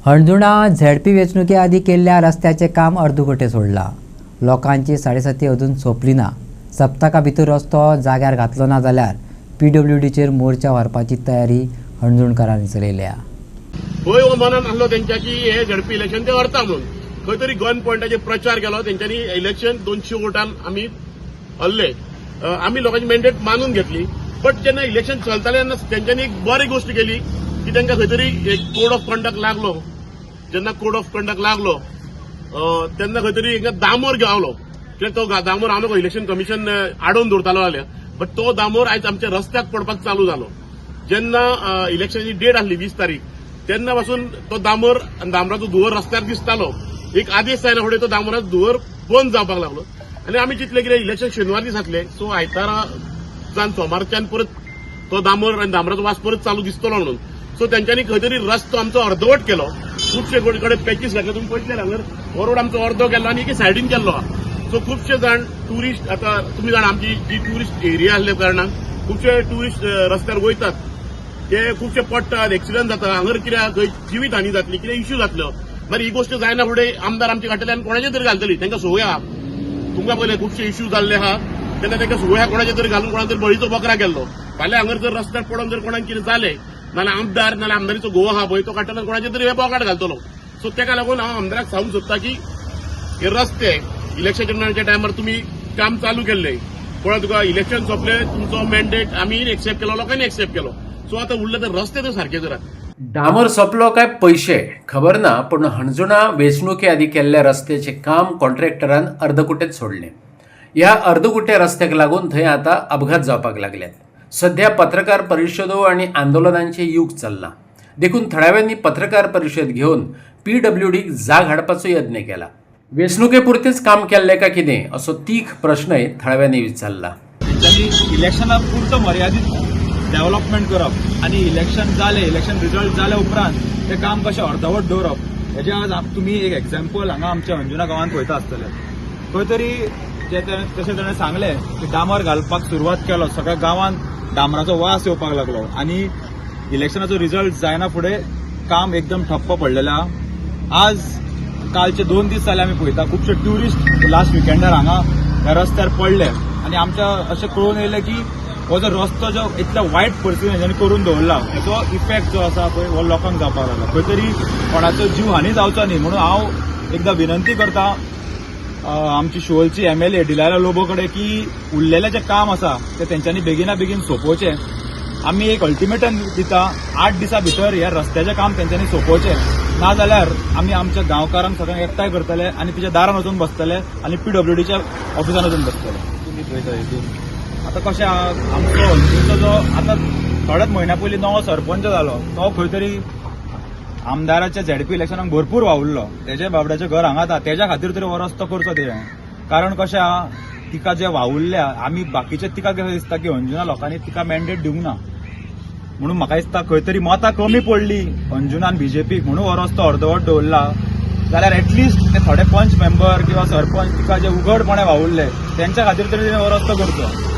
हणजुणा ZP वेंचणुके आदी केल्ल्या रस्त्याचे काम अर्दुगोटे सोडला। लोकांची 7:30 अजून सोंपली ना। सप्तका भितर रस्तो जाग्यार घातलो ना जाल्यार पीडब्ल्यूडीचेर मोर्चा व्हरपाची तयारी हणजुणकारांनी चलयल्या। होय मनान आहलो त्यांच्या की हे झेडपी इलेक्शन ते व्हरता म्हणून खंय तरी गन पॉइंटाचेर प्रचार केलो तेंच्यांनी। इलेक्शन 200 वोटान आमी हरले। आमी लोकांची मॅन्डेट मानून घेतली। बट जेन्ना इलेक्शन चलताले तेन्ना तेंच्यांनी एक बरी गोष्ट केली की तांकां खंय तरी एक कोड ऑफ कंडक्ट लागलो। जेन्ना कोड ऑफ कंडक्ट लागलो तेन्ना खंय तरी एक दामोर गावलो। कित्याक तो दामोर हांव नको इलेक्शन कमिशन आडोवन दवरतालो जाल्यार, बट तो दामोर आयज आमच्या रस्त्याक पडपाक चालू जालो। जेन्ना इलेक्शनाची डेट आसली 20 तारीख तेन्ना पासून तो दामोर आनी दामराचो धुंवर रस्त्यार दिसतालो। एक आदेश जायना फुडें तो दामोराचो धुंवर बंद जावपाक लागलो। आनी आमी चिंतलें कितें इलेक्शन शेनवार दीस जातलें, सो आयतारा जावन सोमारच्यान परत तो दामोर आनी दामराचो वास परत चालू दिसतलो म्हणून। सो तेंच्यांनी खंय तरी रस्तो आमचो अर्दवट केलो। खुबशे कडेन पॅचीस घातले, तुमी पळयतले हांगर हो रोड आमचो अर्दो केल्लो आनी एके सायडीन केल्लो आहा। सो खुबशे जाण ट्युरिस्ट, आतां तुमी जाणा आमची जी ट्युरिस्ट एरिया आसल्या कारणान खुबशे ट्युरिस्ट रस्त्यार वयतात, ते खुबशे पडटात, एक्सिडंट जाता। हांगर कित्याक खंय जिवीत हानी जातली, कितें इश्यू जातलो, मागीर ही गोष्ट जायना फुडें आमदार आमचे काडटले आनी कोणाचेर तरी घालतली। तांकां संवय आहा, तुमकां पळयलें खुबशे इश्यू जाल्ले आहा तेन्ना तांकां संवय आहा कोणाचेर तरी घालून कोणा तरी बळीचो बकरा केल्लो। फाल्यां हांगर जर रस्त्यार पडोवन जर कोणाक कितें जालें नाल्यार आमदार नाल्यार आमदारीचो घोव आहा पळय तो काडटलो कोणाचेर तरी हे बोकाट घालतलो। सो ताका लागून हांव आमदाराक सांगूंक सोदतां की हे रस्ते इलेक्शनाच्या टायमार तुमी काम चालू केल्लें, कोणा तुका इलेक्शन सोंपलें तुमचो मॅन्डेट आमी एक्सेप्ट केलो, लोकांनी एक्सेप्ट केलो। सो आतां उरले ते रस्ते तर सारके करात। डामर सोंपलो काय पैसे खबर ना, पण हणजुणा वेंचणुके आदी केल्ल्या रस्त्याचे काम कॉन्ट्रॅक्टरान अर्दकुटेच सोडले। ह्या अर्दकुटे रस्त्याक लागून थंय आतां अपघात जावपाक लागल्यात। सध्या पत्रकार परिशदो आणि आंदोलनांचे युग चल्लां। देखून थळाव्यांनी पत्रकार परिशद घेऊन पीडब्ल्यूडीक जाग हाडपाचो यत्न केला। वेंचणुके पुरतेच काम केल्लें काय कितें असो तीख प्रश्नय थळाव्यांनी विचारला। इलेक्शना पुरतो मर्यादित डेव्हलपमेंट करप आणि इलेक्शन रिजल्ट जाले उपरांत ते काम कशें अर्दवट दवरप हेजे आज तुमी एक एक्झाम्पल हांगा आमच्या हणजुणा गांवांत पळयता आसतले। खंय तरी तशें ताणें सांगलें की डामर घालपाक सुरवात केलो, सगळ्या गांवांत डामराचो वास येवपाक लागलो आनी इलेक्शनाचो रिजल्ट जायना फुडें काम एकदम ठप्प पडलेलें आहा। आज कालचे 2 दीस जाले आमी पळयता खुबशे ट्युरिस्ट लास्ट विकेंडार हांगा ह्या रस्त्यार पडले आनी आमच्या अशें कळून येयलें की हो जो रस्तो जो इतल्या वायट परिस्थितीन करून दवरला हेचो इफेक्ट जो आसा पळय हो लोकांक जावपाक लागला। खंय तरी कोणाचो जीव हानी जावचो न्ही म्हणून हांव एकदां विनंती करतां आमची शिवोलची MLA डिलारा लोबो कडेन की उरलेलें जें काम आसा तें तेंच्यांनी बेगिना बेगीन सोंपोवचें। आमी एक अल्टिमेटम दिता 8 दिसां भितर ह्या रस्त्याचें काम तेंच्यांनी सोंपोवचें, ना जाल्यार आमी आमच्या गांवकारांक सगळ्यांक एकठांय करतले आनी तिच्या दारान वचून बसतले आनी पीडब्ल्यूडीच्या ऑफिसान वचून बसतले। तुमी पळयता हितून आतां कशें आमचो हणजुणचो जो आतां थोड्याच म्हयन्या पयलीं नवो सरपंच जालो तो खंय तरी आमदाराच्या झेडपी इलेक्शनाक भरपूर वावुरलो। तेजे बाबड्याचें घर हांगा आसा, तेज्या खातीर तरी हो रस्तो करचो तेणें। कारण कशें आहा तिका जे वावुरल्या आमी बाकीचे तिका कशें दिसता की अंजुना लोकांनी तिका मॅन्डेट दिवंक ना म्हणून म्हाका दिसता खंय तरी मतां कमी पडली अंजुनान बीजेपीक म्हणून हो रस्तो अर्दवट दवरला। जाल्यार एटलिस्ट ते थोडे पंच मेंबर किंवा सरपंच तिका जे उघडपणे वावुरले तेंच्या खातीर तरी हो रस्तो करचो।